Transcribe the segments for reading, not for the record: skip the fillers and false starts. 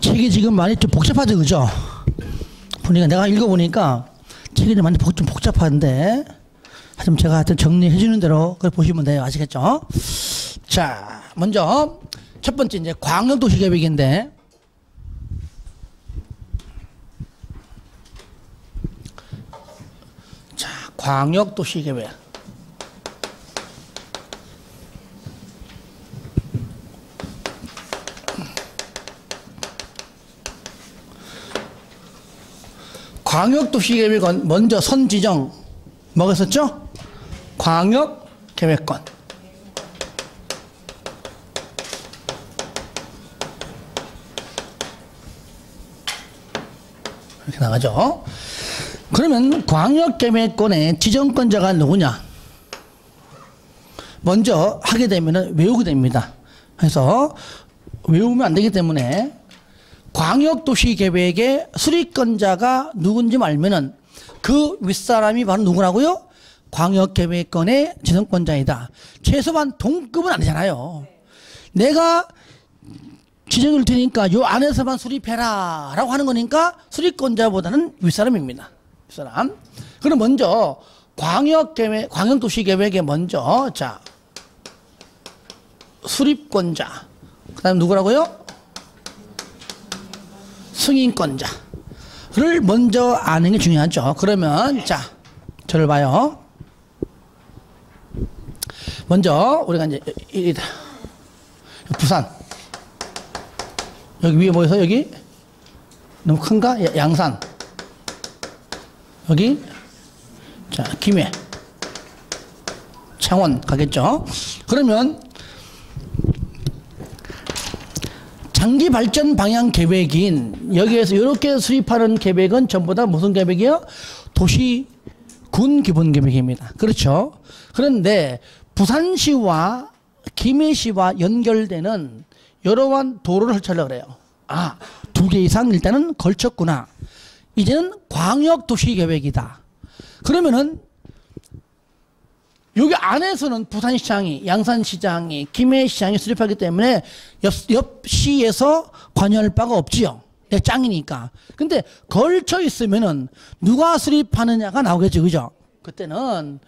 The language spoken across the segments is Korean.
책이 지금 많이 좀 복잡하죠, 그죠? 보니까 내가 읽어보니까 책이 많이 좀 복잡한데, 하여튼 제가 하여튼 정리해 주는 대로 그걸 보시면 돼요. 아시겠죠? 자, 먼저 첫 번째 이제 광역도시계획인데, 자, 광역도시계획. 광역도시계획은 먼저 선지정 뭐가 있었죠? 광역계획권. 이렇게 나가죠. 그러면 광역계획권의 지정권자가 누구냐? 먼저 하게 되면 외우게 됩니다. 그래서 외우면 안 되기 때문에 광역도시계획의 수립권자가 누군지 알면은 그 윗사람이 바로 누구라고요? 광역계획권의 지정권자이다. 최소한 동급은 아니잖아요. 내가 지정을 드리니까 요 안에서만 수립해라 라고 하는 거니까 수립권자보다는 윗사람입니다. 윗사람. 그럼 먼저 광역도시계획에 먼저 자 수립권자 그 다음 누구라고요? 승인권자를 먼저 아는 게 중요하죠. 그러면 자 저를 봐요. 먼저 우리가 이제 부산 여기 위에 뭐 있어? 여기 너무 큰가? 양산 여기 자 김해 창원 가겠죠. 그러면 장기 발전 방향 계획인 여기에서 이렇게 수립하는 계획은 전부 다 무슨 계획이요? 도시군 기본 계획입니다. 그렇죠. 그런데 부산시와 김해시와 연결되는 여러한 도로를 설치하려고 그래요. 아, 2개 이상 일단은 걸쳤구나. 이제는 광역도시계획이다. 그러면은 여기 안에서는 부산시장이, 양산시장이, 김해시장이 수립하기 때문에 옆 시에서 관여할 바가 없지요. 내가 짱이니까. 근데 걸쳐 있으면은 누가 수립하느냐가 나오겠죠. 그죠? 그때는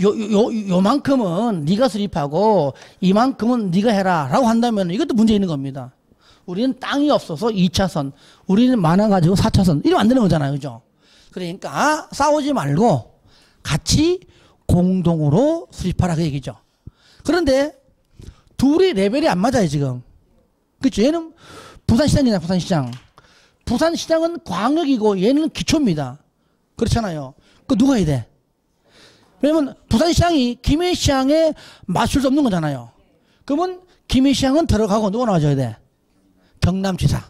요만큼은 네가 수립하고 이만큼은 네가 해라 라고 한다면 이것도 문제 있는 겁니다. 우리는 땅이 없어서 2차선, 우리는 많아가지고 4차선 이러면 안 되는 거잖아요. 그죠? 그러니까 싸우지 말고 같이 공동으로 수립하라 그 얘기죠. 그런데 둘이 레벨이 안 맞아요 지금. 그렇죠? 얘는 부산시장이잖아. 부산시장. 부산시장은 광역이고 얘는 기초입니다. 그렇잖아요. 그 누가 해야 돼? 왜냐면 부산시장이 김해시장에 맞출 수 없는 거잖아요. 그러면 김해시장은 들어가고 누가 나와줘야 돼? 경남지사.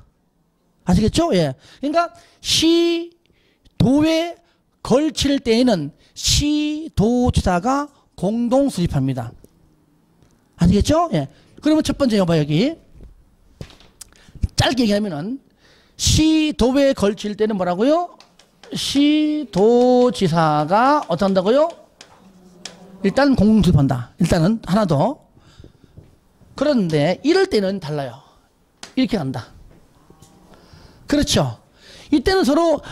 아시겠죠? 예. 그러니까 시도에 걸칠 때에는 시도지사가 공동 수립합니다. 아시겠죠? 예. 그러면 첫 번째 여봐 여기 짧게 얘기하면은 시도에 걸칠 때는 뭐라고요? 시도지사가 어떻게 한다고요? 일단 공동 수립한다. 일단은 하나 더. 그런데 이럴 때는 달라요. 이렇게 간다. 그렇죠. 이때는 서로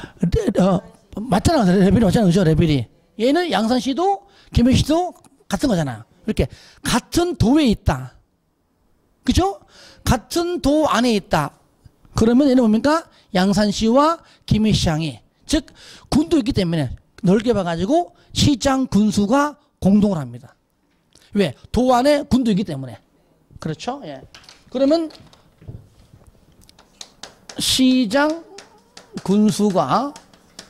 맞잖아. 레벨이 맞잖아. 그죠? 레벨이. 얘는 양산시도 김해시도 같은 거잖아요. 이렇게 같은 도에 있다. 그죠? 같은 도 안에 있다. 그러면 얘는 뭡니까? 양산시와 김해시장이 즉 군도 있기 때문에 넓게 봐가지고 시장 군수가 공동을 합니다. 왜? 도 안에 군도 있기 때문에. 그렇죠? 예. 그러면 시장 군수가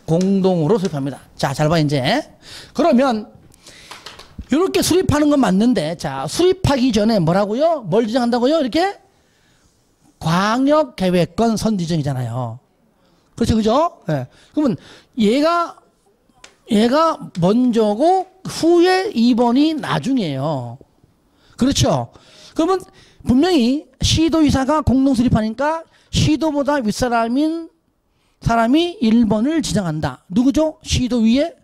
공동으로 수립합니다. 자, 잘 봐, 이제. 그러면, 이렇게 수립하는 건 맞는데, 자, 수립하기 전에 뭐라고요? 뭘 지정한다고요? 이렇게? 광역계획권 선지정이잖아요. 그렇죠, 그죠? 예. 그러면 얘가 먼저고, 후에 2번이 나중이에요. 그렇죠? 그러면 분명히 시도지사가 공동 수립하니까 시도보다 윗사람인 사람이 1번을 지정한다. 누구죠? 시도 위에?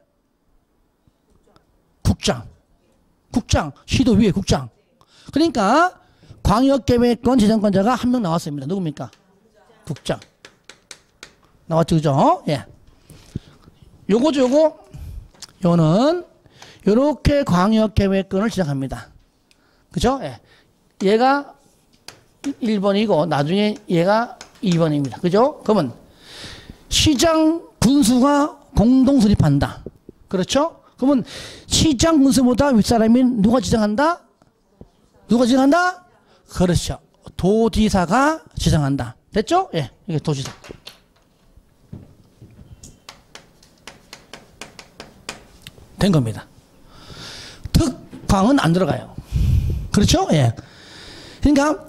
국장. 시도 위에 국장. 그러니까 광역계획권 지정권자가 한 명 나왔습니다. 누굽니까? 국장. 나왔죠, 그죠? 예. 요거죠, 요거. 요는 요렇게 광역계획권을 지정합니다. 그죠? 예. 얘가 1번이고 나중에 얘가 2번입니다. 그죠? 그러면 시장 군수가 공동 수립한다. 그렇죠? 그러면 시장 군수보다 윗사람이 누가 지정한다? 누가 지정한다? 그렇죠. 도지사가 지정한다. 됐죠? 예. 이게 도지사. 된 겁니다. 특광은 안 들어가요. 그렇죠? 예. 그러니까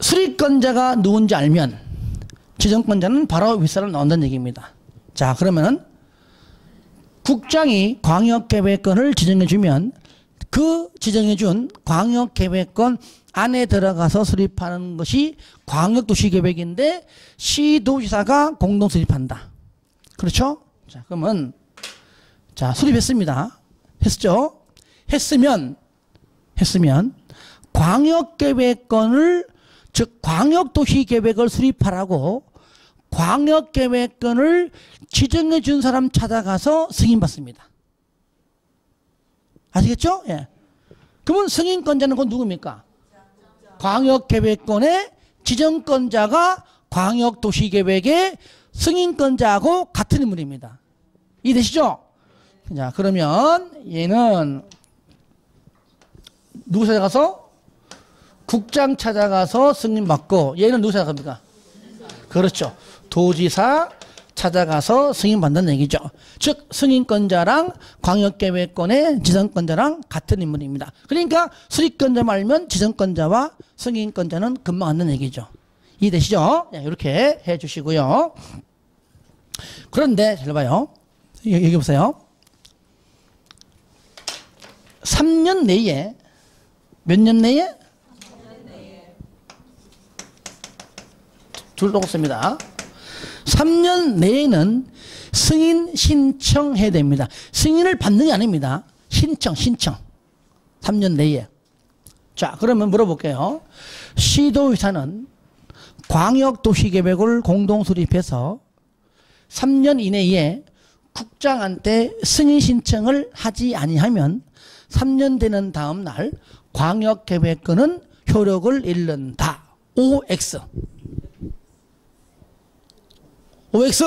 수립권자가 누군지 알면 지정권자는 바로 윗사람 나온다는 얘기입니다. 자, 그러면은 국장이 광역계획권을 지정해주면 그 지정해준 광역계획권 안에 들어가서 수립하는 것이 광역도시계획인데 시도지사가 공동 수립한다. 그렇죠? 자, 그러면 자, 수립했습니다. 했죠? 했으면 광역계획권을 즉 광역도시계획을 수립하라고 광역계획권을 지정해 준 사람 찾아가서 승인받습니다. 아시겠죠? 예. 그러면 승인권자는 그건 누굽니까? 광역계획권의 지정권자가 광역도시계획의 승인권자하고 같은 인물입니다. 이해되시죠? 자, 그러면 얘는 누구 찾아가서? 국장 찾아가서 승인받고 얘는 누구 찾아갑니까? 그렇죠. 도지사 찾아가서 승인받는 얘기죠. 즉 승인권자랑 광역계획권의 지정권자랑 같은 인물입니다. 그러니까 수립권자 말면 지정권자와 승인권자는 금방 앉는 얘기죠. 이해되시죠? 네, 이렇게 해주시고요. 그런데 잘 봐요. 여기 보세요. 3년 내에 몇 년 내에? 둘 똑같습니다. 3년 내에는 승인 신청해야 됩니다. 승인을 받는 게 아닙니다. 신청. 3년 내에. 자, 그러면 물어볼게요. 시도의사는 광역도시계획을 공동 수립해서 3년 이내에 국장한테 승인 신청을 하지 아니하면 3년 되는 다음 날 광역계획권은 효력을 잃는다. OX. OX.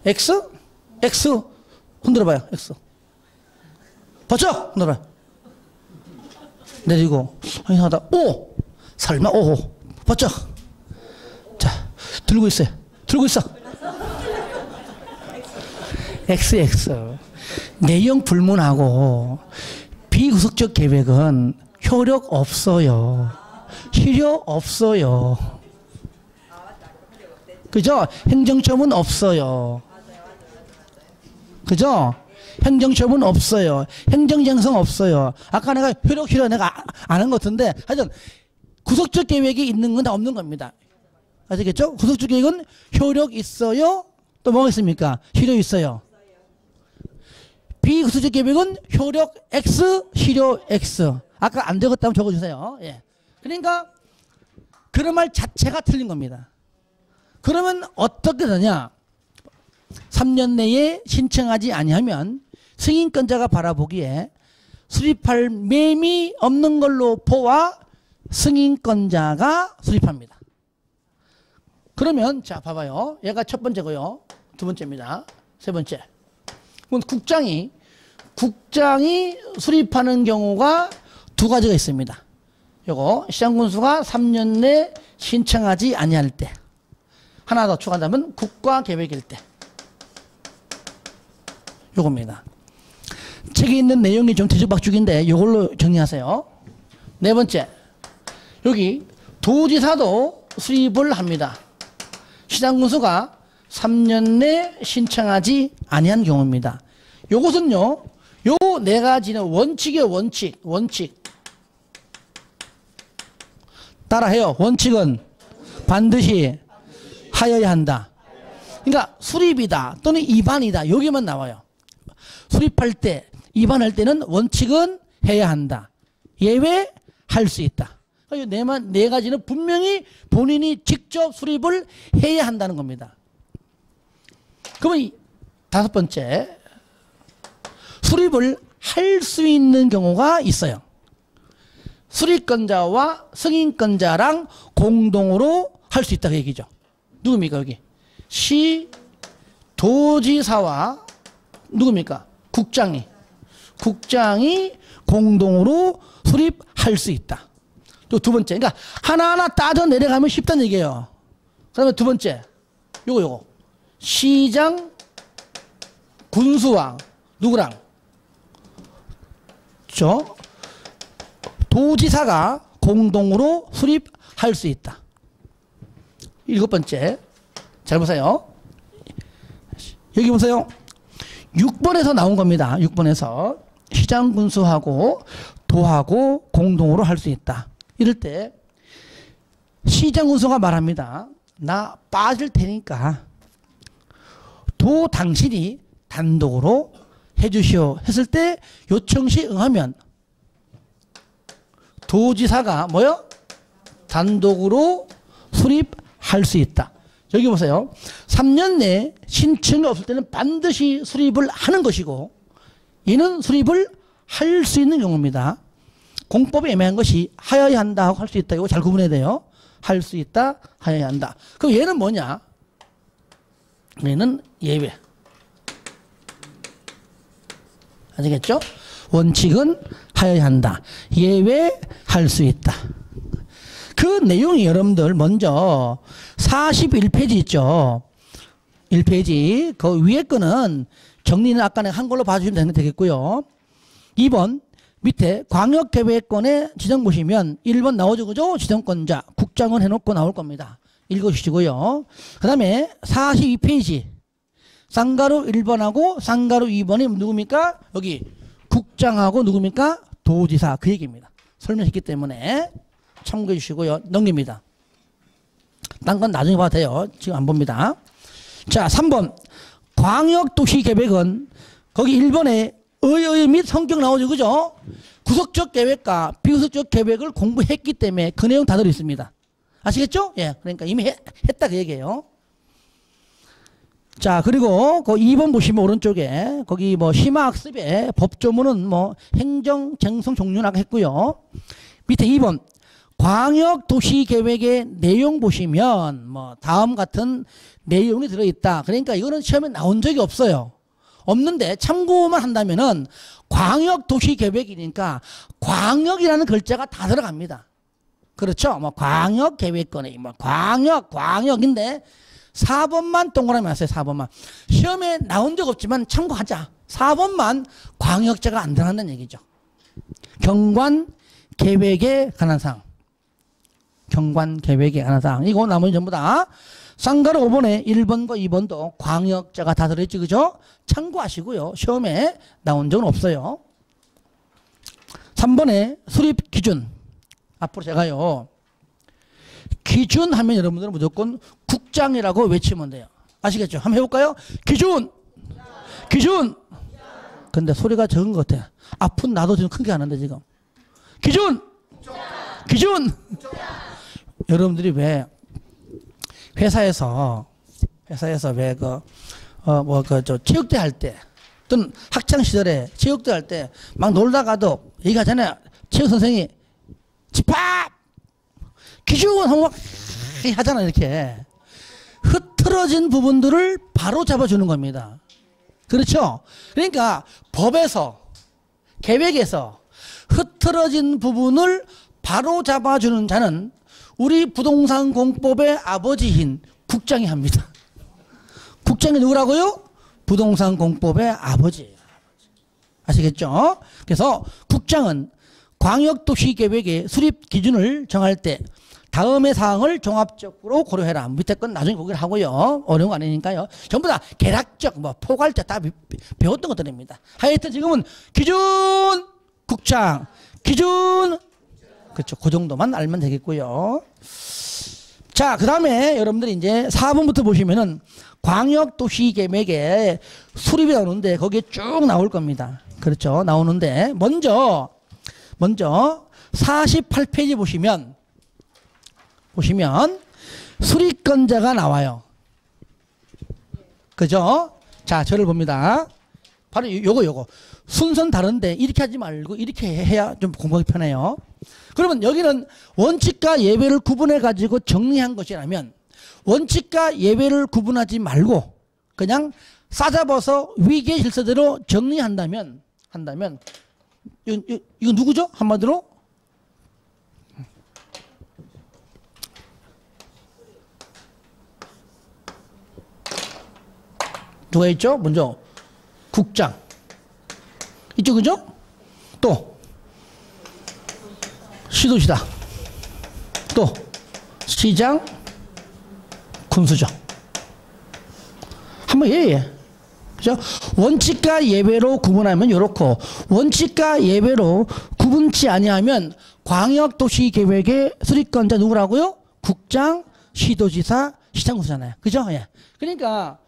X? X. 흔들어봐요. X. 버쳐! 흔들어봐요. 내리고. 이상하다. O. 설마 O. 버쳐. 자, 들고 있어요. 들고 있어. XX. 내용 불문하고 비구속적 계획은 효력 없어요. 실효 없어요. 그죠? 행정처분 없어요. 그죠? 행정처분 없어요. 행정장성 없어요. 아까 내가 효력 실효 내가 안 한 것 같은데 하여튼 구속적 계획이 있는 건 다 없는 겁니다. 아시겠죠? 구속적 계획은 효력 있어요. 또 뭐가 있습니까? 실효 있어요. 비구속적 계획은 효력 X, 실효 X. 아까 안 되겠다면 적어주세요. 예. 그러니까 그런 말 자체가 틀린 겁니다. 그러면 어떻게 되냐? 3년 내에 신청하지 아니하면 승인권자가 바라보기에 수립할 매미 없는 걸로 보아 승인권자가 수립합니다. 그러면 자 봐봐요. 얘가 첫 번째고요. 두 번째입니다. 세 번째. 국장이 수립하는 경우가 두 가지가 있습니다. 요거 시장군수가 3년 내 신청하지 아니할 때. 하나 더 추가한다면 국가계획일 때. 요겁니다. 책에 있는 내용이 좀 뒤죽박죽인데 요걸로 정리하세요. 네 번째. 여기 도지사도 수립을 합니다. 시장군수가 3년 내 신청하지 아니한 경우입니다. 요것은요, 요 네 가지는 원칙이에요, 원칙. 따라해요. 원칙은 반드시 하여야 한다. 그러니까 수립이다 또는 위반이다. 여기만 나와요. 수립할 때, 위반할 때는 원칙은 해야 한다. 예외 할 수 있다. 네 가지는 분명히 본인이 직접 수립을 해야 한다는 겁니다. 그러면 다섯 번째, 수립을 할 수 있는 경우가 있어요. 수립권자와 승인권자랑 공동으로 할 수 있다고 얘기죠. 누굽니까 여기? 시, 도지사와 누굽니까? 국장이 공동으로 수립할 수 있다. 또 두 번째, 그러니까 하나하나 따져 내려가면 쉽다는 얘기예요. 그다음에 두 번째, 요거 시장, 군수왕 누구랑? 도지사가 공동으로 수립할 수 있다. 일곱 번째, 잘 보세요. 여기 보세요. 6번에서 나온 겁니다. 6번에서 시장, 군수하고 도하고 공동으로 할 수 있다. 이럴 때 시장, 군수가 말합니다. 나 빠질 테니까 도 당신이 단독으로 해주시오 했을 때 요청 시 응하면 도지사가 뭐요? 단독으로 수립할 수 있다. 여기 보세요. 3년 내에 신청이 없을 때는 반드시 수립을 하는 것이고, 이는 수립을 할 수 있는 경우입니다. 공법이 애매한 것이 하여야 한다 하고 할 수 있다. 이거 잘 구분해야 돼요. 할 수 있다, 하여야 한다. 그럼 얘는 뭐냐? 얘는 예외. 아시겠죠? 원칙은 하여야 한다. 예외 할 수 있다. 그 내용이 여러분들 먼저 41페이지 있죠. 1페이지 그 위에 거는 정리는 아까 내가 한 걸로 봐주시면 되겠고요. 2번 밑에 광역계획권에 지정 보시면 1번 나오죠. 그죠? 지정권자 국장은 해놓고 나올 겁니다. 읽어주시고요. 그 다음에 42페이지 쌍가루 1번하고 쌍가루 2번이 누굽니까? 여기 국장하고 누굽니까? 도지사 그 얘기입니다. 설명했기 때문에 참고해 주시고요. 넘깁니다. 딴 건 나중에 봐도 돼요. 지금 안 봅니다. 자, 3번 광역도시계획은 거기 1번에 의의 및 성격 나오죠. 그죠? 구속적 계획과 비구속적 계획을 공부했기 때문에 그 내용 다 들어있습니다. 아시겠죠? 예. 그러니까 이미 했다 그 얘기예요. 자, 그리고 그 2번 보시면 오른쪽에 거기 뭐 심화학습에 법조문은 뭐 행정, 쟁송, 종류나 했고요. 밑에 2번 광역도시계획의 내용 보시면 뭐 다음 같은 내용이 들어있다. 그러니까 이거는 시험에 나온 적이 없어요. 없는데 참고만 한다면은 광역도시계획이니까 광역이라는 글자가 다 들어갑니다. 그렇죠? 뭐 광역계획권에 뭐 광역인데 4번만 동그라미 왔어요. 4번만. 시험에 나온 적 없지만 참고하자. 4번만 광역자가 안 들어간다는 얘기죠. 경관계획에 관한 사항. 경관계획에 관한 사항. 이거 나머지 전부 다 쌍가루 5번에 1번과 2번도 광역자가 다 들어있지. 그죠? 참고하시고요. 시험에 나온 적은 없어요. 3번에 수립기준. 앞으로 제가요. 기준 하면 여러분들은 무조건 국장이라고 외치면 돼요. 아시겠죠? 한번 해볼까요? 기준! 기준! 근데 소리가 적은 것 같아. 아픈 나도 지금 큰 게 안 한다 지금. 기준! 기준! 여러분들이 왜 회사에서 왜 체육대 할 때 또는 학창시절에 체육대 할 때 막 놀다가도 얘기하잖아요. 체육 선생이 집합! 기준! 하고 막 하잖아 이렇게. 흐트러진 부분들을 바로 잡아주는 겁니다. 그렇죠? 그러니까 법에서 계획에서 흐트러진 부분을 바로 잡아주는 자는 우리 부동산 공법의 아버지인 국장이 합니다. 국장이 누구라고요? 부동산 공법의 아버지예요. 아시겠죠? 그래서 국장은 광역도시계획의 수립 기준을 정할 때 다음의 사항을 종합적으로 고려해라. 밑에 건 나중에 보기를 하고요. 어려운 거 아니니까요. 전부 다 계략적, 포괄적 다 배웠던 것들입니다. 하여튼 지금은 기준 국장, 기준 그렇죠. 그 정도만 알면 되겠고요. 자, 그 다음에 여러분들이 이제 4번부터 보시면은 광역도시계획에 수립이 나오는데 거기에 쭉 나올 겁니다. 그렇죠. 나오는데 먼저 48페이지 보시면 보시면 수리권자가 나와요. 그죠? 자, 저를 봅니다. 바로 요거. 순서는 다른데 이렇게 하지 말고 이렇게 해야 좀 공부하기 편해요. 그러면 여기는 원칙과 예외를 구분해 가지고 정리한 것이라면 원칙과 예외를 구분하지 말고 그냥 싸잡아서 위계 질서대로 정리한다면 이거 누구죠? 한마디로 누가 있죠? 먼저 국장 있죠, 그죠? 또 시도지사, 또 시장, 군수죠. 한번 예. 그죠? 원칙과 예외로 구분하면 요렇고 원칙과 예외로 구분치 아니하면 광역도시계획의 수립권자 누구라고요? 국장, 시도지사, 시장군수잖아요. 그죠? 예. 그러니까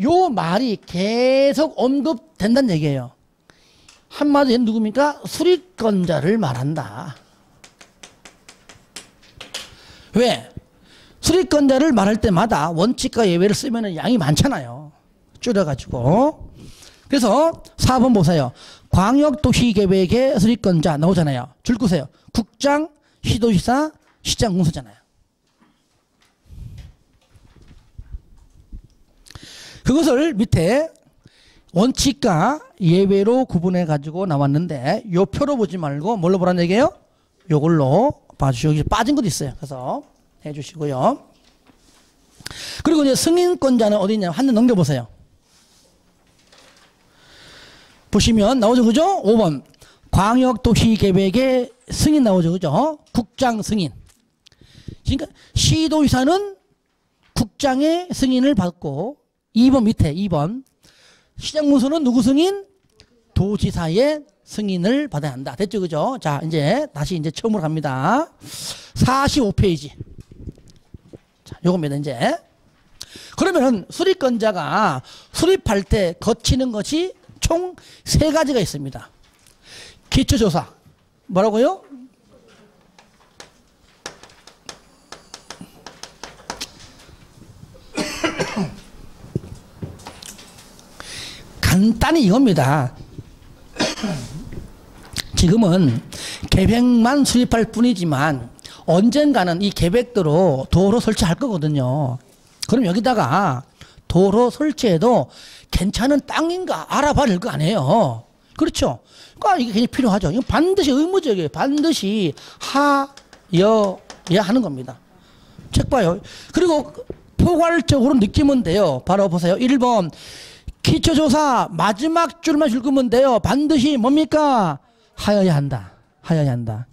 요 말이 계속 언급된다는 얘기예요. 한마디로 누굽니까? 수립권자를 말한다. 왜? 수립권자를 말할 때마다 원칙과 예외를 쓰면 양이 많잖아요. 줄여가지고. 그래서 4번 보세요. 광역도시계획의 수립권자 나오잖아요. 줄 끄세요. 국장, 시도지사, 시장군수잖아요. 그것을 밑에 원칙과 예외로 구분해 가지고 나왔는데 요 표로 보지 말고 뭘로 보라는 얘기예요? 요걸로 봐주시고 여기 빠진 것도 있어요. 그래서 해주시고요. 그리고 이제 승인권자는 어디 있냐? 한 번 넘겨보세요. 보시면 나오죠, 그죠? 5번 광역도시계획의 승인 나오죠, 그죠? 국장 승인. 그러니까 시도지사는 국장의 승인을 받고 2번 밑에 2번 시장군수는 누구 승인? 도지사의 승인을 받아야 한다. 됐죠, 그죠? 자, 이제 다시 이제 처음으로 갑니다. 45페이지. 자, 요겁니다, 이제. 그러면은 수립권자가 수립할 때 거치는 것이 총 3가지가 있습니다. 기초조사. 뭐라고요? 간단히 이겁니다. 지금은 계획만 수립할 뿐이지만 언젠가는 이 계획대로 도로 설치할 거거든요. 그럼 여기다가 도로 설치해도 괜찮은 땅인가 알아봐야 될 거 아니에요. 그렇죠? 그러니까 이게 굉장히 필요하죠. 이건 반드시 의무적이에요. 반드시 하여야 하는 겁니다. 책 봐요. 그리고 포괄적으로 느끼면 돼요. 바로 보세요. 1번 기초조사 마지막 줄만 읽으면 돼요. 반드시 뭡니까? 하여야 한다. 하여야 한다.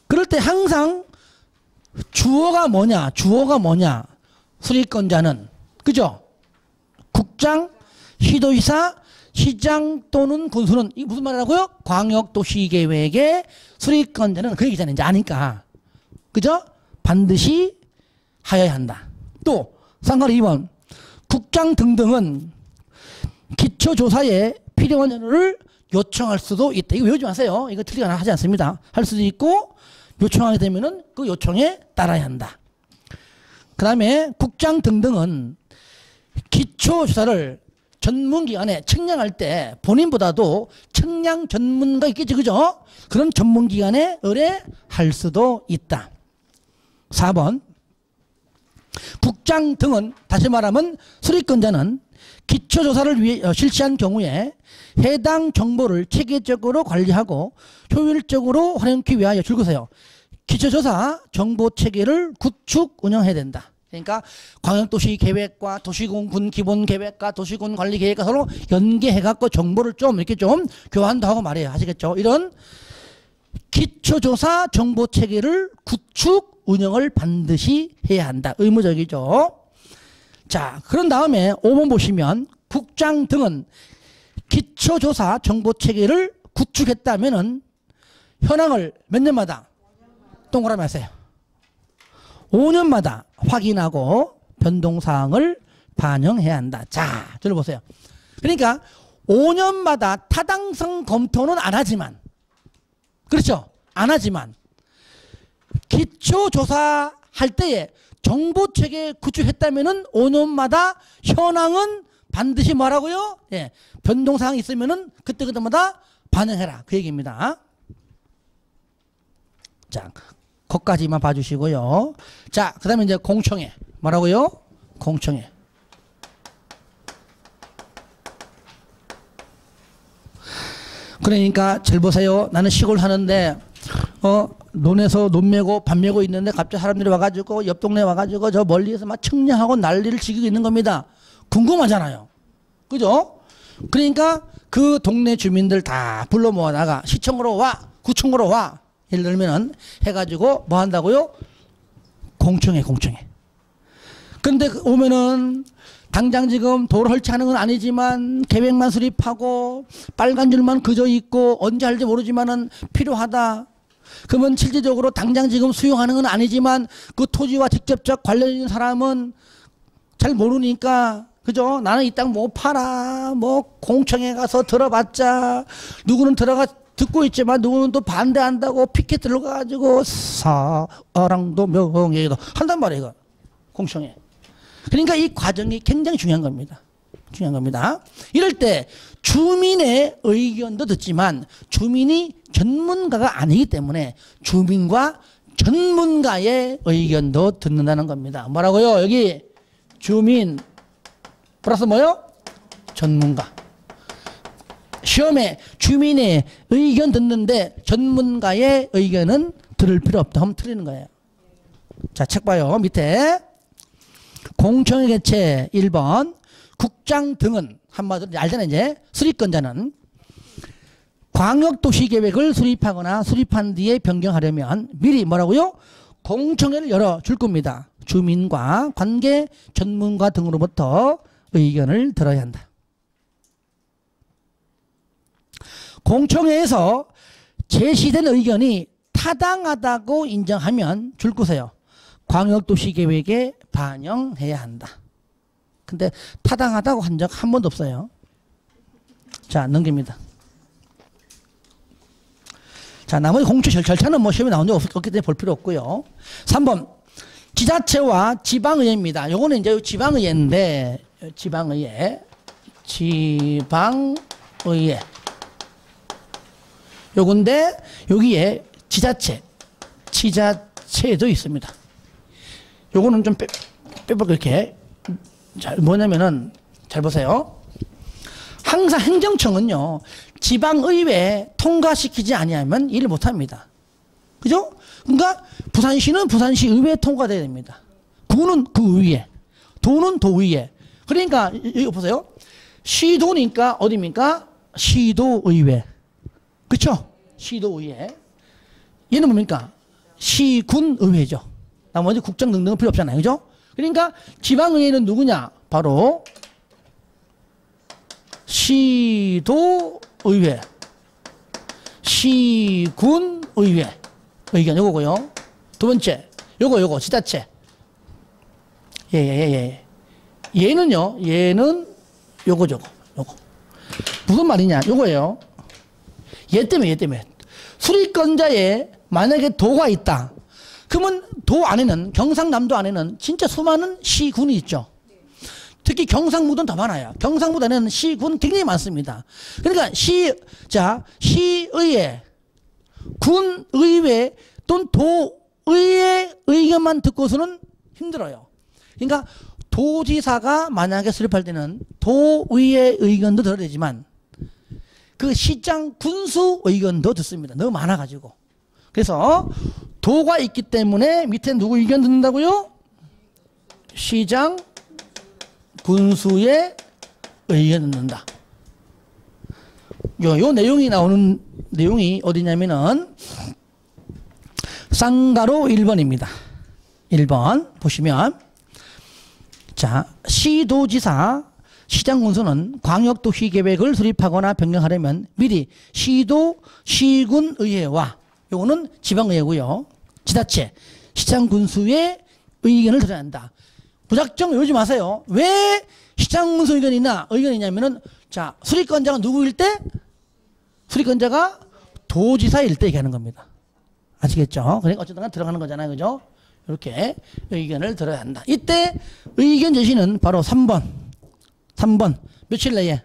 그럴 때 항상 주어가 뭐냐? 주어가 뭐냐? 수립권자는 그죠? 국장, 시도지사, 시장 또는 군수는 이게 무슨 말이라고요? 광역도시계획의 수립권자는 그 얘기잖아요. 이제 아니까. 그죠? 반드시 하여야 한다. 또 상관 2번 국장 등등은 기초조사에 필요한 자료를 요청할 수도 있다. 이거 외우지 마세요. 이거 틀리거나 하지 않습니다. 할 수도 있고 요청하게 되면은 그 요청에 따라야 한다. 그 다음에 국장 등등은 기초조사를 전문기관에 측량할 때 본인보다도 측량 전문가 있겠지, 그죠? 그런 전문기관에 의뢰할 수도 있다. 4번 국장 등은 다시 말하면 수립권자는 기초조사를 위해 실시한 경우에 해당 정보를 체계적으로 관리하고 효율적으로 활용하기 위하여 줄거세요. 기초조사 정보체계를 구축 운영해야 된다. 그러니까 광역도시계획과 도시군 기본계획과 도시군 관리계획과 서로 연계해갖고 정보를 좀 이렇게 좀 교환도 하고 말해요. 아시겠죠? 이런 기초조사 정보체계를 구축 운영을 반드시 해야 한다. 의무적이죠. 자, 그런 다음에 5번 보시면 국장 등은 기초조사 정보체계를 구축했다면은 현황을 몇 년마다 동그라미 하세요. 5년마다 확인하고 변동사항을 반영해야 한다. 자, 저를 보세요. 그러니까 5년마다 타당성 검토는 안 하지만, 그렇죠? 안 하지만 기초조사 할 때에 정보체계 구축했다면은 5년마다 현황은 반드시 뭐라고요? 예, 변동사항이 있으면은 그때마다 반영해라. 그 얘기입니다. 자, 거기까지만 봐주시고요. 자, 그 다음에 이제 공청회. 뭐라고요? 공청회. 그러니까 잘 보세요. 나는 시골 사는데 논에서 논 메고 밥 메고 있는데 갑자기 사람들이 와가지고 옆 동네 와가지고 저 멀리에서 막 청량하고 난리를 지기고 있는 겁니다. 궁금하잖아요. 그죠? 그러니까 그 동네 주민들 다 불러 모아다가 시청으로 와, 구청으로 와. 예를 들면은 해가지고 뭐 한다고요? 공청회. 근데 오면은 당장 지금 도로 설치하는 건 아니지만 계획만 수립하고 빨간 줄만 그저 있고 언제 할지 모르지만은 필요하다. 그러면 실질적으로 당장 지금 수용하는 건 아니지만 그 토지와 직접적 관련 있는 사람은 잘 모르니까 그죠? 나는 이 땅 못 팔아. 뭐 공청회 가서 들어봤자 누구는 들어가 듣고 있지만 누구는 또 반대한다고 피켓 들어가가지고 사랑도 명예도 한단 말이에요. 이거 공청회. 그러니까 이 과정이 굉장히 중요한 겁니다. 이럴 때 주민의 의견도 듣지만 주민이 전문가가 아니기 때문에 주민과 전문가의 의견도 듣는다는 겁니다. 뭐라고요? 여기 주민 플러스 뭐요? 전문가. 시험에 주민의 의견 듣는데 전문가의 의견은 들을 필요 없다 하면 틀리는 거예요. 자, 책 봐요. 밑에 공청회 개최 1번 국장 등은 한마디로 알잖아요. 이제 수립권자는 광역도시계획을 수립하거나 수립한 뒤에 변경하려면 미리 뭐라고요? 공청회를 열어줄 겁니다. 주민과 관계 전문가 등으로부터 의견을 들어야 한다. 공청회에서 제시된 의견이 타당하다고 인정하면 줄 것이에요. 광역도시계획에 반영해야 한다. 근데 타당하다고 한 적 한 번도 없어요. 자, 넘깁니다. 자, 나머지 공청 절차는 뭐 시험에 나온 적 없기 때문에 볼 필요 없고요. 3번 지자체와 지방의회입니다. 요거는 이제 지방의회인데 지방의회 요건데 여기에 지자체도 있습니다. 요거는 좀 빼보고 이렇게 뭐냐면은 잘 보세요. 항상 행정청은요 지방의회 통과시키지 아니하면 일을 못합니다. 그죠? 그러니까 부산시는 부산시 의회 통과돼야 됩니다. 구는 그 의회, 도는 도의회. 그러니까 여기 보세요. 시도니까 어디입니까? 시도의회. 그렇죠? 시도의회. 얘는 뭡니까? 시군의회죠. 나머지 국정 등등은 필요 없잖아요. 그죠? 그러니까 지방의회는 누구냐? 바로 시도의회, 시군의회. 의견 요거고요. 두 번째 요거 지자체. 얘는요. 얘는 요거 무슨 말이냐? 요거예요. 얘 때문에 수립권자에 만약에 도가 있다. 그러면 도 안에는 경상남도 안에는 진짜 수많은 시군이 있죠. 특히 경상북도는 더 많아요. 경상북도 안에는 시군 굉장히 많습니다. 그러니까 시의회, 군의회 또는 도의회 의견만 듣고서는 힘들어요. 그러니까 도지사가 만약에 수립할 때는 도의회 의견도 들어야 되지만 그 시장 군수 의견도 듣습니다. 너무 많아가지고. 그래서 도가 있기 때문에 밑에 누구 의견 듣는다고요? 시장 군수의 의견 듣는다. 요 내용이 나오는 내용이 어디냐면은 쌍가로 1번입니다. 1번 보시면 자, 시도지사 시장군수는 광역도시계획을 수립하거나 변경하려면 미리 시도 시군의회와 요거는 지방의회고요. 지자체 시장군수의 의견을 들어야 한다. 무작정 외우지 마세요. 왜 시장군수 의견이냐면은 자, 수립권자가 누구일 때? 수립권자가 도지사일 때 얘기하는 겁니다. 아시겠죠? 그러니까 어쨌든 들어가는 거잖아요. 그죠? 이렇게 의견을 들어야 한다. 이때 의견 제시는 바로 3번. 3번. 며칠 내에?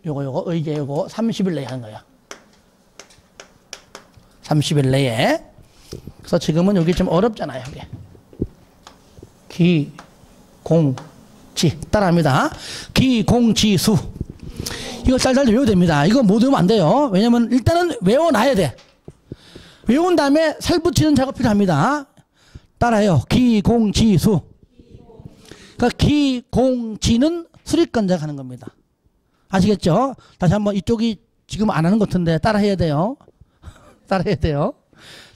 요거 요거 30일 내에 하는 거야. 30일 내에. 그래서 지금은 여기 좀 어렵잖아요. 여기. 기, 공, 지. 따라합니다. 기, 공, 지, 수. 이거 짤짤 외워야 됩니다. 이거 못 외우면 안 돼요. 왜냐면 일단은 외워놔야 돼. 외운 다음에 살 붙이는 작업 필요합니다. 따라해요. 기, 공, 지, 수. 그러니까 기, 공, 지는 수립건자가 하는 겁니다. 아시겠죠? 다시 한번 이쪽이 지금 안 하는 것 같은데 따라해야 돼요. 따라해야 돼요.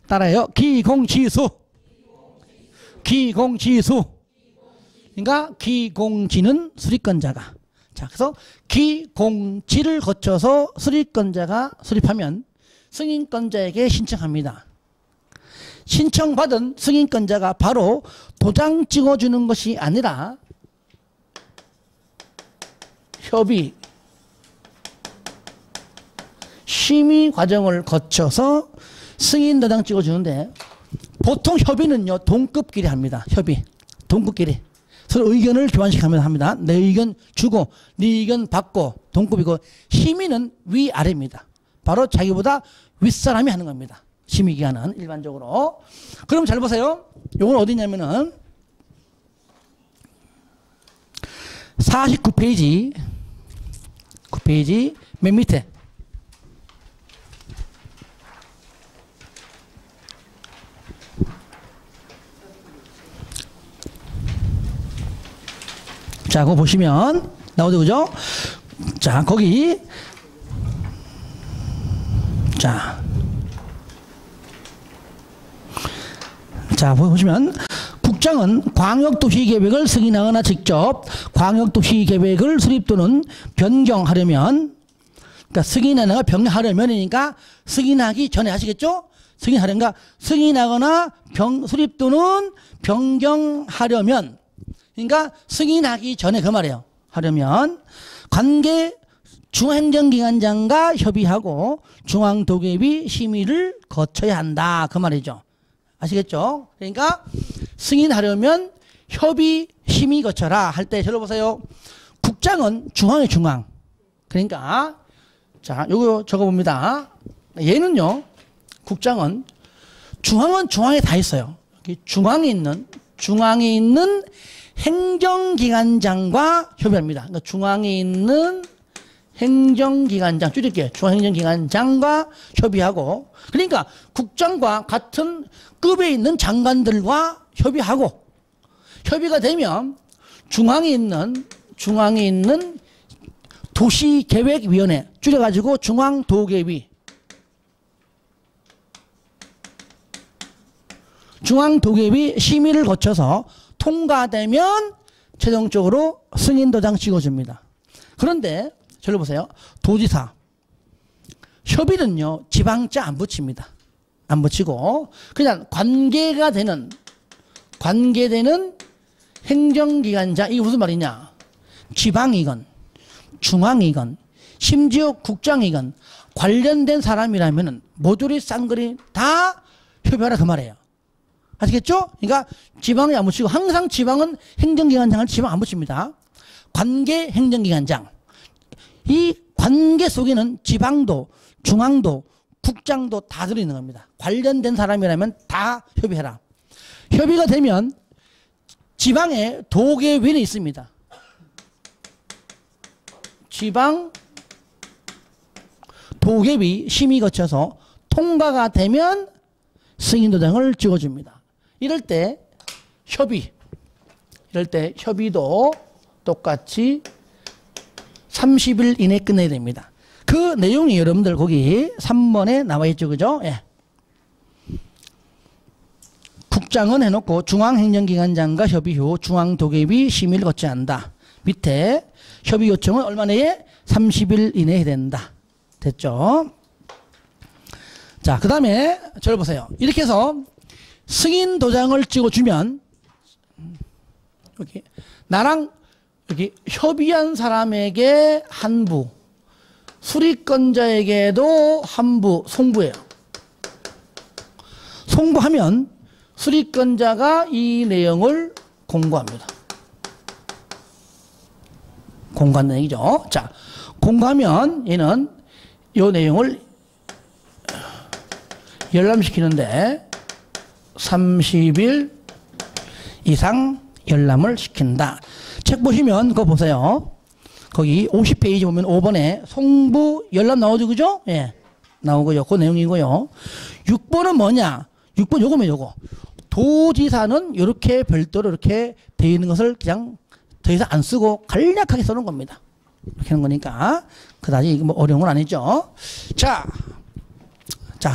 따라해요. 기, 공, 지, 수. 기, 공, 지, 수. 그러니까 기, 공, 지는 수립건자가. 자, 그래서 기, 공, 지를 거쳐서 수립건자가 수립하면 승인권자에게 신청합니다. 신청받은 승인권자가 바로 도장 찍어주는 것이 아니라 협의, 심의 과정을 거쳐서 승인 도장 찍어주는데 보통 협의는요 동급끼리 합니다. 협의, 동급끼리 서로 의견을 교환시키면서 합니다. 내 의견 주고 네 의견 받고 동급이고, 심의는 위아래입니다. 바로 자기보다 윗사람이 하는 겁니다. 심의기관은 일반적으로. 그럼 잘 보세요. 요건 어디냐면은 49페이지 9페이지 맨 밑에 자, 그거 보시면 나오죠, 그죠? 자, 거기 자, 보시면 국장은 광역도시계획을 승인하거나 직접 광역도시계획을 수립 또는 변경하려면, 그러니까 승인하거나 변경하려면이니까 승인하기 전에 하시겠죠? 승인하거나 수립 또는 변경하려면, 그러니까 승인하기 전에 그 말이에요. 하려면 관계 중앙행정기관장과 협의하고 중앙도계위 심의를 거쳐야 한다. 그 말이죠. 아시겠죠? 그러니까 승인하려면 협의, 심의 거쳐라 할 때 저를 보세요. 국장은 중앙의 중앙. 그러니까 자, 요거 적어봅니다. 얘는요, 국장은 중앙에 다 있어요. 중앙에 있는 행정기관장과 협의합니다. 그러니까 중앙에 있는 행정기관장, 줄일게요. 중앙행정기관장과 협의하고, 그러니까 국장과 같은 급에 있는 장관들과 협의하고, 협의가 되면 중앙에 있는 도시계획위원회, 줄여가지고 중앙도계위, 심의를 거쳐서 통과되면 최종적으로 승인도장 찍어줍니다. 그런데 저를 보세요. 도지사, 협의는요 지방자 안 붙입니다. 안 붙이고 그냥 관계되는 행정기관장, 이게 무슨 말이냐, 지방이건 중앙이건 심지어 국장이건 관련된 사람이라면 모조리 쌍그리 다 협의하라 그 말이에요. 아시겠죠? 그러니까 지방에 안 붙이고, 항상 지방은 행정기관장을 지방 안 붙입니다. 관계 행정기관장. 이 관계 속에는 지방도, 중앙도, 국장도 다 들어있는 겁니다. 관련된 사람이라면 다 협의해라. 협의가 되면 지방에 도계위원회 있습니다. 지방 도계위 심의 거쳐서 통과가 되면 승인도장을 찍어줍니다. 이럴 때 협의도 똑같이 30일 이내에 끝내야 됩니다. 그 내용이 여러분들 거기 3번에 나와 있죠, 그죠? 예. 국장은 해놓고 중앙행정기관장과 협의 후 중앙도계위 심의를 거쳐야 한다. 밑에 협의 요청은 얼마 내에? 30일 이내에 해야 된다. 됐죠? 자, 그 다음에 저를 보세요. 이렇게 해서 승인 도장을 찍어주면 여기 나랑 여기 협의한 사람에게 한 부, 수리권자에게도 한 부, 송부예요. 송부하면 수리권자가 이 내용을 공고합니다. 공고한다는 얘기죠. 자, 공고하면 얘는 이 내용을 열람시키는데 30일 이상 열람을 시킨다. 책 보시면 그거 보세요. 거기 50페이지 보면 5번에 송부 열람 나오죠, 그죠? 예. 나오고요. 그 내용이고요. 6번은 뭐냐? 6번 요거면 요거. 도지사는 이렇게 별도로 이렇게 되어 있는 것을 그냥 더 이상 안 쓰고 간략하게 써놓은 겁니다. 이렇게 하는 거니까. 그다지 이거 뭐 어려운 건 아니죠. 자,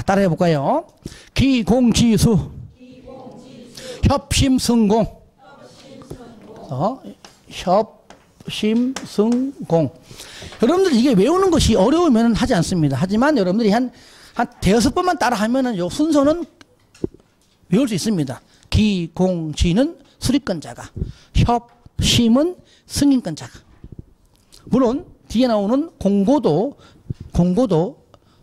따라해 볼까요? 기공지수, 협심승공, 협심승공. 여러분들 이게 외우는 것이 어려우면 하지 않습니다. 하지만 여러분들이 한 대여섯 번만 따라 하면은 요 순서는 외울 수 있습니다. 기공지는 수리권자가, 협심은 승인권자가. 물론 뒤에 나오는 공고도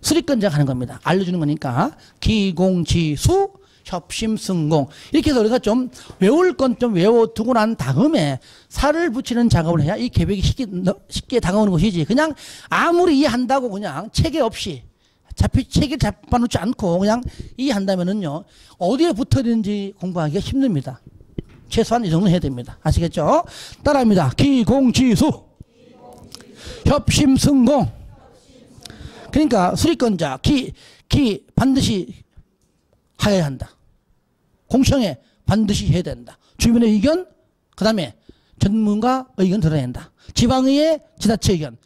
수리권자가 하는 겁니다. 알려주는 거니까. 기공지수, 협심승공. 이렇게 해서 우리가 좀 외울 건 좀 외워두고 난 다음에 살을 붙이는 작업을 해야 이 계획이 쉽게 다가오는 것이지. 그냥 아무리 이해한다고 그냥 체계 없이 체계를 잡아놓지 않고 그냥 이해한다면은요, 어디에 붙어 있는지 공부하기가 힘듭니다. 최소한 이 정도는 해야 됩니다. 아시겠죠? 따라합니다. 기공지수, 협심승공. 그러니까 수리권자, 기 반드시 하여야 한다. 공청회 반드시 해야 된다. 주민의 의견, 그 다음에 전문가 의견 들어야 된다. 지방의회, 지자체 의견,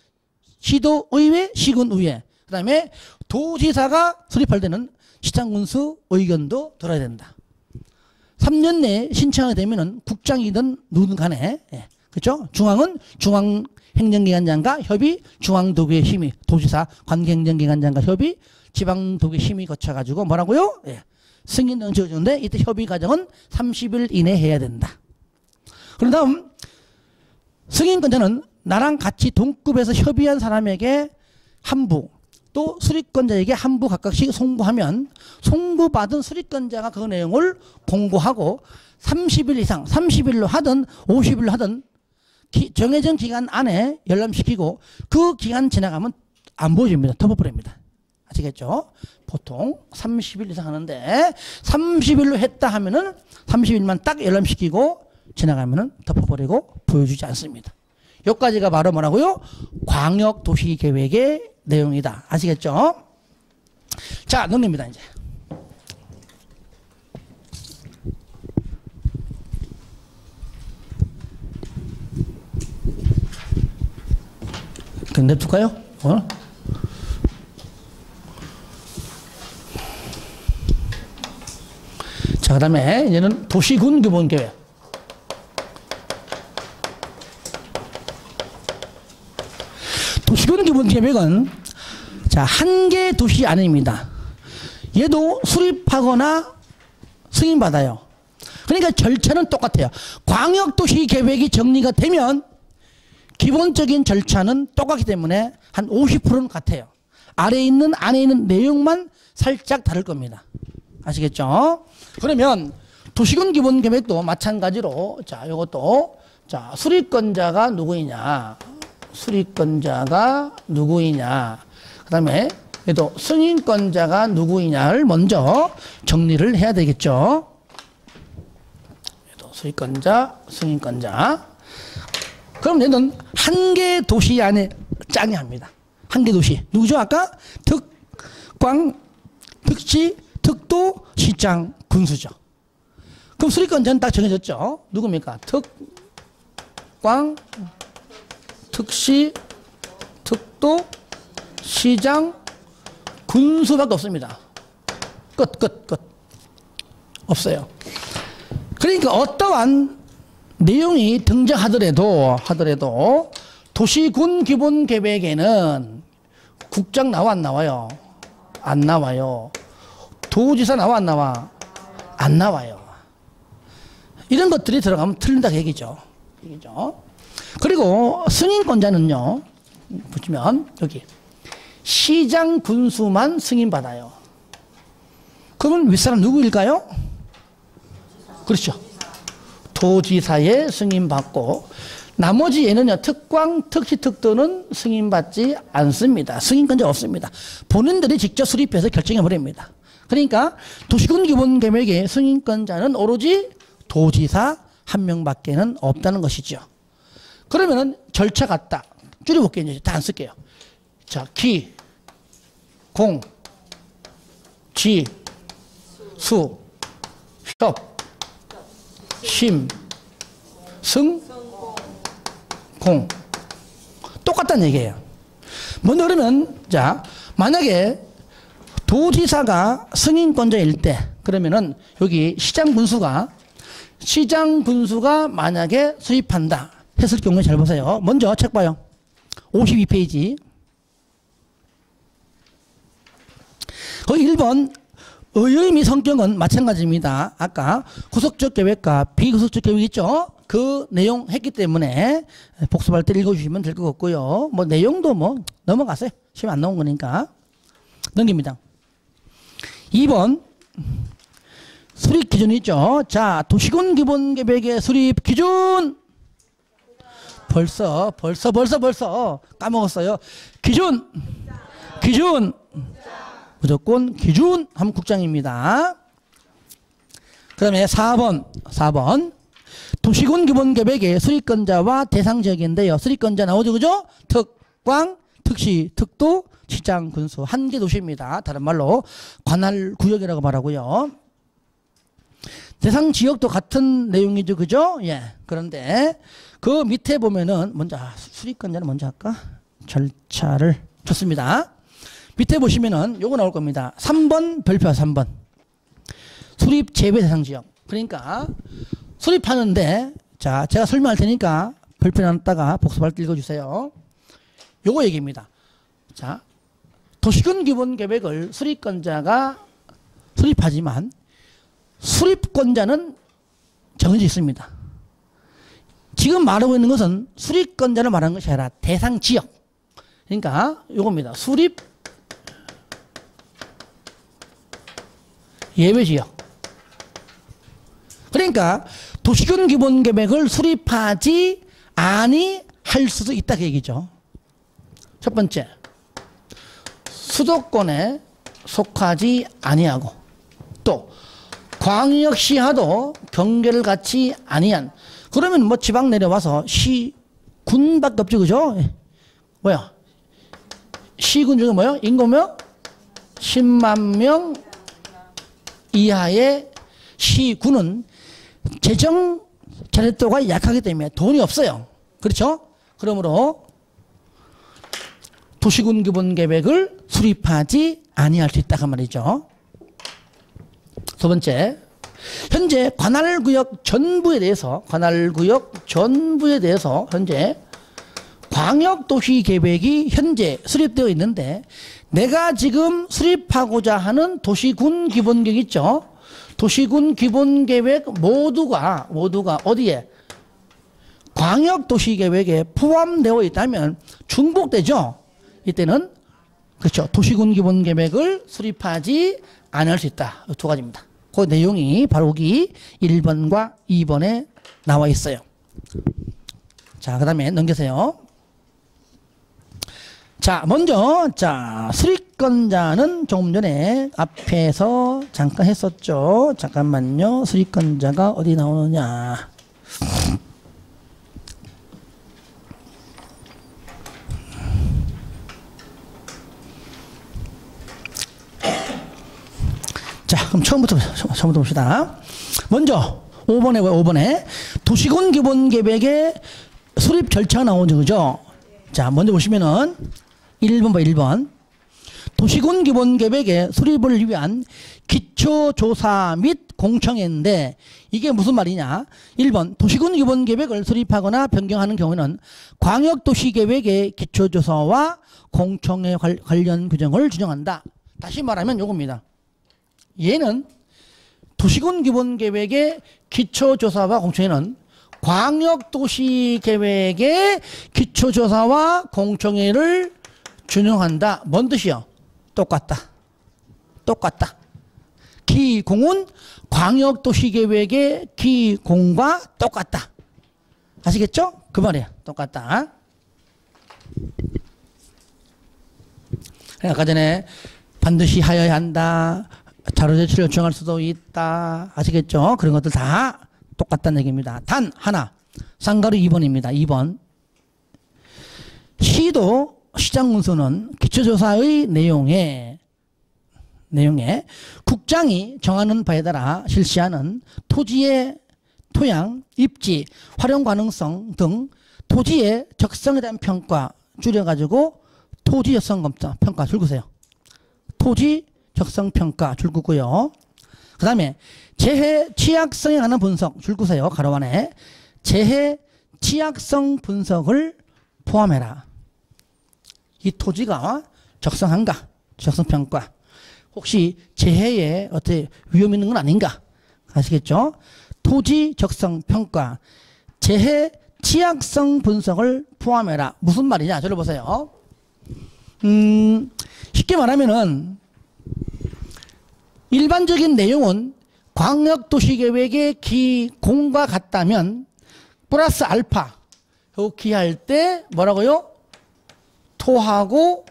시도의회, 시군의회, 그 다음에 도지사가 수립할 때는 시장군수 의견도 들어야 된다. 3년 내에 신청하게 되면은 국장이든 누구든 간에, 예, 그렇죠? 중앙은 중앙행정기관장과 협의, 중앙도구의 심의, 도지사 관계행정기관장과 협의, 지방도구의 심의 거쳐가지고 뭐라고요? 예, 승인 등 지어주는데 이때 협의 과정은 30일 이내에 해야 된다. 그런 다음 승인권자는 나랑 같이 동급에서 협의한 사람에게 한 부, 또 수리권자에게 한 부 각각씩 송부하면 송부받은 수리권자가 그 내용을 공고하고 30일 이상, 30일로 하든 50일로 하든 정해진 기간 안에 열람시키고 그 기간 지나가면 안 보여줍니다. 덮어버립니다. 아시겠죠? 보통 30일 이상 하는데 30일로 했다 하면은 30일만 딱 열람시키고 지나가면은 덮어버리고 보여주지 않습니다. 여기까지가 바로 뭐라고요? 광역도시계획의 내용이다. 아시겠죠? 자, 넘깁니다, 이제. 냅둘까요? 자, 그 다음에 이제는 도시군 기본계획. 도시군 기본계획은 자, 한 개 도시 아닙니다. 얘도 수립하거나 승인받아요. 그러니까 절차는 똑같아요. 광역도시 계획이 정리가 되면 기본적인 절차는 똑같기 때문에 한 50%는 같아요. 안에 있는 내용만 살짝 다를 겁니다. 아시겠죠? 그러면 도시군 기본 계획도 마찬가지로 자, 요것도 자, 수리권자가 누구이냐? 수리권자가 누구이냐? 그다음에 또 승인권자가 누구이냐를 먼저 정리를 해야 되겠죠. 수리권자, 승인권자. 그럼 얘는 한 개 도시 안에 짱이 합니다. 한 개 도시. 누구죠? 아까 특광, 특시, 특도, 시장, 군수죠. 그럼 수리권자는 딱 정해졌죠. 누굽니까? 특광, 특시, 특도, 시장, 군수밖에 없습니다. 끝. 없어요. 그러니까 어떠한 내용이 등장하더라도 도시군 기본 계획에는 국장 나와 안 나와요? 안 나와요. 도지사 나와 안 나와? 안 나와요. 이런 것들이 들어가면 틀린다 그 얘기죠. 그리고 승인권자는요, 보시면 여기 시장 군수만 승인받아요. 그러면 윗사람 누구일까요? 그렇죠. 도지사의 승인받고 나머지 얘는요 특광, 특시, 특도는 승인받지 않습니다. 승인권자 없습니다. 본인들이 직접 수립해서 결정해 버립니다. 그러니까 도시군 기본계획의 승인권자는 오로지 도지사 한 명밖에는 없다는 것이죠. 그러면은 절차 같다. 줄여볼게요. 이제 다 안 쓸게요. 자, 기, 공, 지, 수, 협, 심, 승, 공. 똑같다는 얘기예요. 먼저 그러면 자, 만약에 도지사가 승인권자일 때 그러면은 여기 시장 분수가 만약에 수립한다 했을 경우에 잘 보세요. 먼저 책 봐요. 52페이지. 거기 1번 의의 및 성격은 마찬가지입니다. 아까 구속적 계획과 비구속적 계획 있죠? 그 내용 했기 때문에 복습할 때 읽어주시면 될 것 같고요. 뭐 내용도 뭐 넘어가세요. 시험 안 나온 거니까. 넘깁니다. 2번 수립 기준이 있죠. 자, 도시군 기본계획의 수립 기준. 벌써 까먹었어요. 기준. 무조건 기준 하면 국장입니다. 그 다음에 4번. 도시군 기본계획의 수립권자와 대상지역인데요. 수립권자 나오죠, 그죠? 특광, 특시, 특도, 시장, 군수. 한 개 도시입니다. 다른 말로 관할구역이라고 말하고요. 대상지역도 같은 내용이죠, 그죠? 예. 그런데 그 밑에 보면은 먼저 수립권자는 먼저 할까? 절차를 좋습니다. 밑에 보시면은 요거 나올 겁니다. 3번 별표 3번. 수립 재배 대상 지역. 그러니까 수립하는데 자, 제가 설명할 테니까 별표 놨다가 복습할 때 읽어주세요. 요거 얘기입니다. 자, 도시군 기본계획을 수립권자가 수립하지만 수립권자는 정해져 있습니다. 지금 말하고 있는 것은 수립권자를 말하는 것이 아니라 대상 지역. 그러니까 요겁니다. 수립 예외지역. 그러니까 도시군 기본계획을 수립하지 아니할 수도 있다 그 얘기죠. 첫 번째, 수도권에 속하지 아니하고 또 광역시하도 경계를 갖지 아니한. 그러면 뭐 지방 내려와서 시군밖에 없죠, 그죠? 뭐야? 시군 중에 뭐요? 인구며 10만 명 이하의 시군은 재정 자립도가 약하기 때문에 돈이 없어요. 그렇죠? 그러므로 도시군 기본계획을 수립하지 아니할 수 있다 그 말이죠. 두 번째, 현재 관할구역 전부에 대해서 현재 광역도시계획이 현재 수립되어 있는데 내가 지금 수립하고자 하는 도시군 기본계획 있죠? 도시군 기본계획 모두가 어디에? 광역도시계획에 포함되어 있다면 중복되죠? 이때는 그렇죠. 도시군 기본계획을 수립하지 않을 수 있다. 두 가지입니다. 그 내용이 바로 여기 1번과 2번에 나와 있어요. 자, 그 다음에 넘기세요. 자, 먼저, 수립권자는 조금 전에 앞에서 잠깐 했었죠. 잠깐만요. 수립권자가 어디 나오느냐. 자, 그럼 처음부터 봅시다. 먼저, 5번에 도시군 기본계획의 수립 절차가 나오죠. 그죠? 자, 먼저 보시면은 1번 봐, 1번. 도시군 기본계획의 수립을 위한 기초조사 및 공청회인데 이게 무슨 말이냐. 1번 도시군 기본계획을 수립하거나 변경하는 경우는 광역도시계획의 기초조사와 공청회 관련 규정을 준용한다. 다시 말하면 요겁니다. 얘는 도시군 기본계획의 기초조사와 공청회는 광역도시계획의 기초조사와 공청회를 준용한다. 뭔 뜻이요? 똑같다. 기공은 광역도시계획의 기공과 똑같다. 아시겠죠? 그 말이에요. 똑같다. 아까 전에 반드시 하여야 한다. 자료 제출을 요청할 수도 있다. 아시겠죠? 그런 것들 다 똑같다는 얘기입니다. 단 하나. 상가로 2번입니다. 2번. 시도 시장문서는 기초조사의 내용에 국장이 정하는 바에 따라 실시하는 토지의 토양, 입지, 활용 가능성 등 토지의 적성에 대한 평가, 줄여가지고 토지 적성 검사 평가 줄거세요. 토지 적성 평가 줄거고요. 그 다음에 재해 취약성에 관한 분석 줄거세요. 가로 안에 재해 취약성 분석을 포함해라. 이 토지가 적성한가? 적성 평가. 혹시 재해에 어떻게 위험 있는 건 아닌가? 아시겠죠? 토지 적성 평가, 재해 취약성 분석을 포함해라. 무슨 말이냐? 저를 보세요. 쉽게 말하면은 일반적인 내용은 광역도시계획의 기공과 같다면 플러스 알파 요 기할 때 뭐라고요? 토하고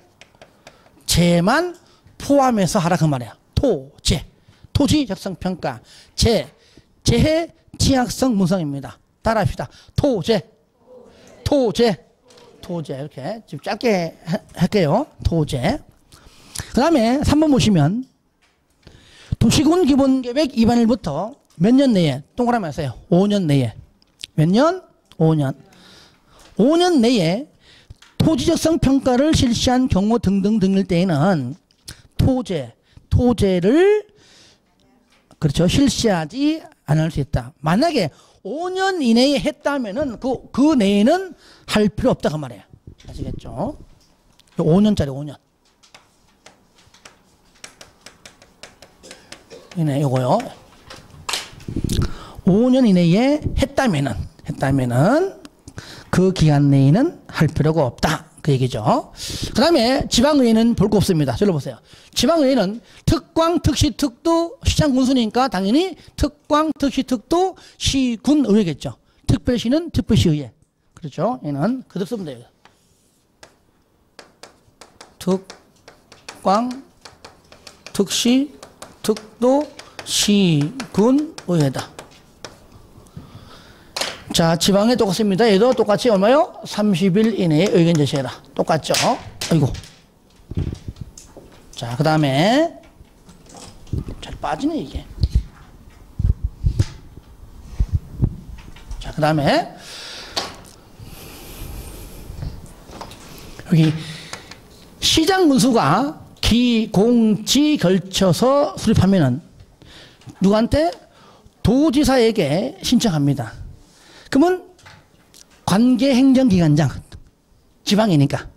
재만 포함해서 하라 그 말이야. 토재 토지 적성 평가 재해 취약성 분석입니다. 따라합시다. 토재 이렇게 좀 짧게 할게요. 토재. 그 다음에 3번 보시면 도시군 기본계획 입안일부터 몇 년 내에 동그라미 하세요. 5년 내에. 몇 년? 5년. 5년 내에 토지적성 평가를 실시한 경우 등등등일 때에는 토제를 그렇죠. 실시하지 않을 수 있다. 만약에 5년 이내에 했다면은 그 내에는 할 필요 없다 그 말이에요. 아시겠죠? 5년짜리 5년. 이네 요거요. 5년 이내에 했다면은 그 기간 내에는 할 필요가 없다. 그 얘기죠. 그 다음에 지방의회는 볼 거 없습니다. 저로 보세요. 지방의회는 특광, 특시, 특도, 시장 군수니까 당연히 특광, 특시, 특도, 시군의회겠죠. 특별시는 특별시의회. 그렇죠. 얘는 그대로 쓰면 돼요. 특광, 특시, 특도, 시군의회다. 자, 지방에 똑같습니다. 얘도 똑같이 얼마요? 30일 이내에 의견 제시해라. 똑같죠? 아이고. 자, 그 다음에 잘 빠지네 이게. 자, 그 다음에 여기 시장 군수가 기공지 걸쳐서 수립하면은 누구한테? 도지사에게 신청합니다. 그러면 관계행정기관장, 지방이니까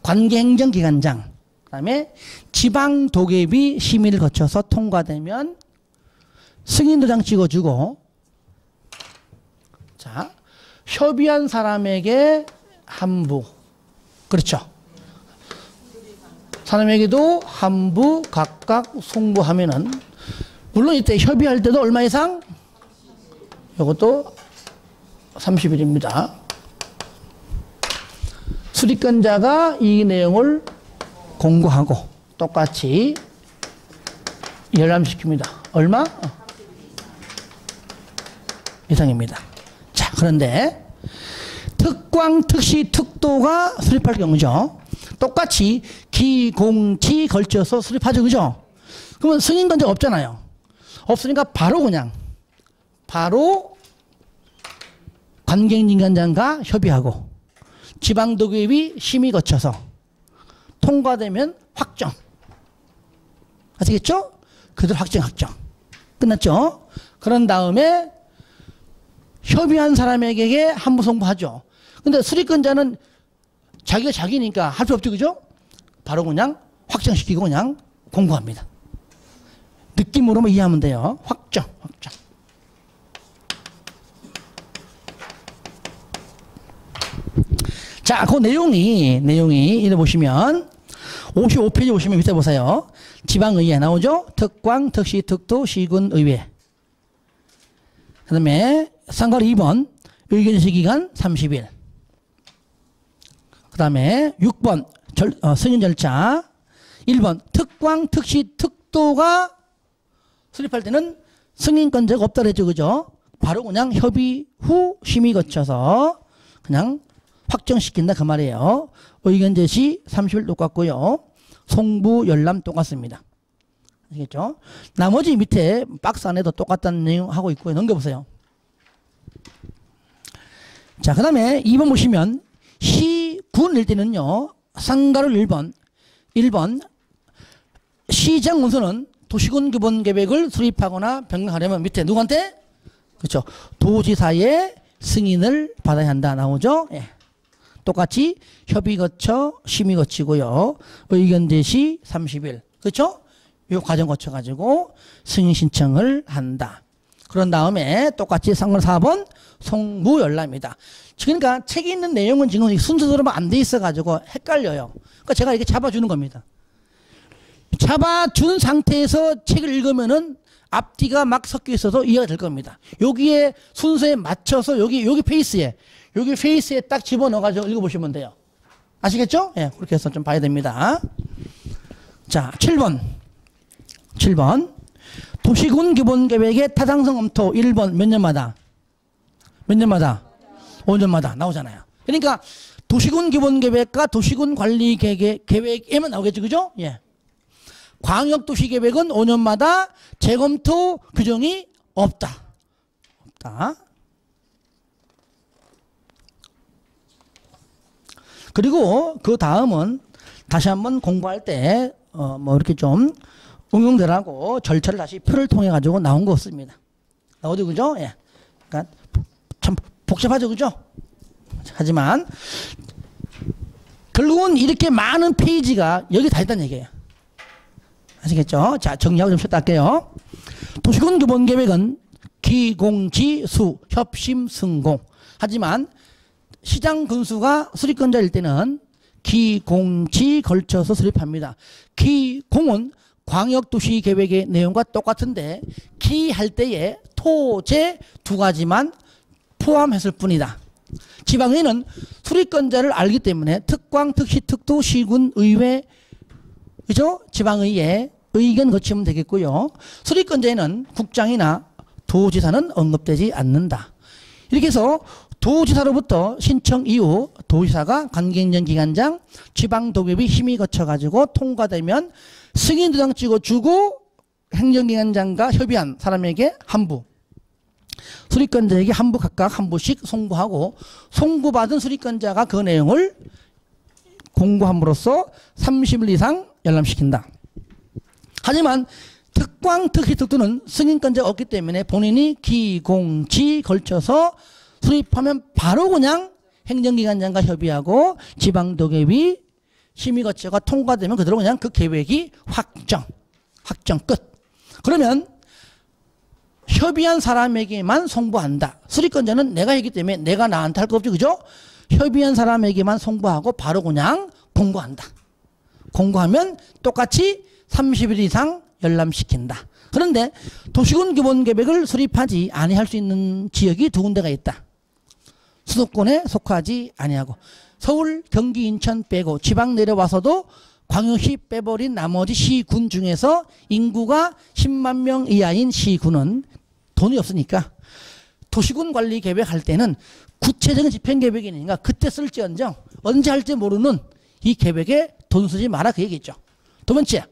관계행정기관장, 그 다음에 지방도계비 심의를 거쳐서 통과되면 승인도장 찍어주고, 자, 협의한 사람에게 한부, 그렇죠. 사람에게도 한부 각각 송부하면은, 물론 이때 협의할 때도 얼마 이상? 이것도 30일입니다. 수리권자가 이 내용을 공고하고 똑같이 열람시킵니다. 얼마? 이상입니다. 자, 그런데 특광, 특시, 특도가 수립할 경우죠. 똑같이 기공지 걸쳐서 수립하죠. 그죠? 그러면 승인권자가 없잖아요. 없으니까 바로 관계행정기관장과 협의하고 지방도계위 심의 거쳐서 통과되면 확정. 아시겠죠? 그대로 확정. 끝났죠? 그런 다음에 협의한 사람에게 한부 송부하죠. 근데 수리권자는 자기가 자기니까 할 필요 없죠. 그죠? 바로 그냥 확정시키고 그냥 공고합니다. 느낌으로만 이해하면 돼요. 확정. 자, 그 내용이 이래 보시면 55페이지 오시면 밑에 보세요. 지방의회 나오죠? 특광, 특시, 특도, 시군, 의회. 그 다음에 상가로 2번 의견시 기간 30일. 그 다음에 6번 승인 절차. 1번 특광, 특시, 특도가 수립할 때는 승인권자가 없다 그랬죠. 그죠? 바로 그냥 협의 후 심의 거쳐서 그냥 확정시킨다 그 말이에요. 의견 제시 30일 똑같고요. 송부 열람 똑같습니다. 아시겠죠? 나머지 밑에 박스 안에도 똑같다는 내용 하고 있고요. 넘겨보세요. 자, 그 다음에 2번 보시면 시군일 때는요. 상가를 1번 시장 원수는 도시군 기본 계획을 수립하거나 변경하려면 밑에 누구한테? 그렇죠. 도지사의 승인을 받아야 한다 나오죠. 예. 똑같이 협의 거쳐 심의 거치고요. 의견 제시 30일. 그렇죠? 이 과정 거쳐 가지고 승인 신청을 한다. 그런 다음에 똑같이 상관 4번 송부 열람이다. 그러니까 책에 있는 내용은 지금 순서대로만 안 돼 있어 가지고 헷갈려요. 그러니까 제가 이렇게 잡아주는 겁니다. 잡아준 상태에서 책을 읽으면은 앞뒤가 막 섞여 있어서 이해가 될 겁니다. 여기에 순서에 맞춰서 여기 페이스에 딱 집어넣어가지고 읽어보시면 돼요. 아시겠죠? 예, 그렇게 해서 좀 봐야 됩니다. 자, 7번. 도시군 기본계획의 타당성 검토 1번 몇 년마다? 5년마다 나오잖아요. 그러니까 도시군 기본계획과 도시군 관리 계획에만 나오겠죠. 그죠? 예. 광역도시계획은 5년마다 재검토 규정이 없다. 그리고 그 다음은 다시 한번 공부할 때 뭐 이렇게 좀 응용되라고 절차를 다시 표를 통해 가지고 나온 거 없습니다. 나오죠, 그죠? 예. 그러니까 참 복잡하죠, 그죠? 하지만 결국은 이렇게 많은 페이지가 여기 다 있다는 얘기예요. 아시겠죠? 자, 정리하고 좀 쉬었다 할게요. 도시군 기본계획은 기공지수 협심 승공. 하지만 시장 군수가 수립권자일 때는 기공지 걸쳐서 수립합니다. 기공은 광역도시계획의 내용과 똑같은데 기할 때에 토제 두 가지만 포함했을 뿐이다. 지방의회는 수립권자를 알기 때문에 특광, 특시, 특도, 시군, 의회, 그죠? 지방의회 의견 거치면 되겠고요. 수립권자에는 국장이나 도지사는 언급되지 않는다. 이렇게 해서 도지사로부터 신청 이후 도지사가 관계인정 기관장, 지방도급이 심의 거쳐가지고 통과되면 승인 도장 찍어주고 행정기관장과 협의한 사람에게 한부, 수립권자에게 한부 각각 한 부씩 송부하고 송부받은 수립권자가 그 내용을 공고함으로써 30일 이상 열람시킨다. 하지만 특광, 특시, 특도는 승인권자가 없기 때문에 본인이 기공지 걸쳐서 수립하면 바로 그냥 행정기관장과 협의하고 지방도계위 심의 거쳐가 통과되면 그대로 그냥 그 계획이 확정 끝. 그러면 협의한 사람에게만 송부한다. 수립권자는 내가 했기 때문에 내가 나한테 할 거 없죠. 그죠? 협의한 사람에게만 송부하고 바로 그냥 공고한다. 공고하면 똑같이 30일 이상 열람시킨다. 그런데 도시군 기본계획을 수립하지 아니할 수 있는 지역이 두 군데가 있다. 수도권에 속하지 아니하고 서울, 경기, 인천 빼고 지방 내려와서도 광역시 빼버린 나머지 시군 중에서 인구가 10만 명 이하인 시군은 돈이 없으니까 도시군 관리 계획할 때는 구체적인 집행계획이니까 그때 쓸지언정 언제 할지 모르는 이 계획에 돈 쓰지 마라 그 얘기죠. 두 번째,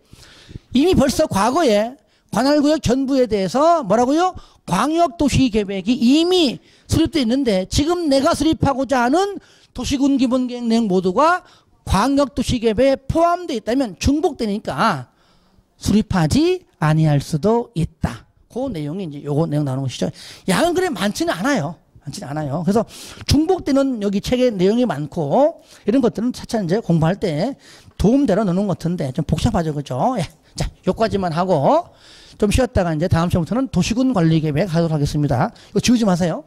이미 벌써 과거에 관할구역 전부에 대해서 뭐라고요? 광역도시계획이 이미 수립되어 있는데 지금 내가 수립하고자 하는 도시군 기본계획 내용 모두가 광역도시계획에 포함되어 있다면 중복되니까 수립하지 아니할 수도 있다. 그 내용이 이제 요거 내용 나오는 것이죠. 양은 그래 많지는 않아요. 그래서 중복되는 여기 책의 내용이 많고 이런 것들은 차차 이제 공부할 때 도움되러 넣는 것 같은데 좀 복잡하죠, 그죠? 예. 자, 요까지만 하고 좀 쉬었다가 이제 다음 시간부터는 도시군 관리 계획 하도록 하겠습니다. 이거 지우지 마세요.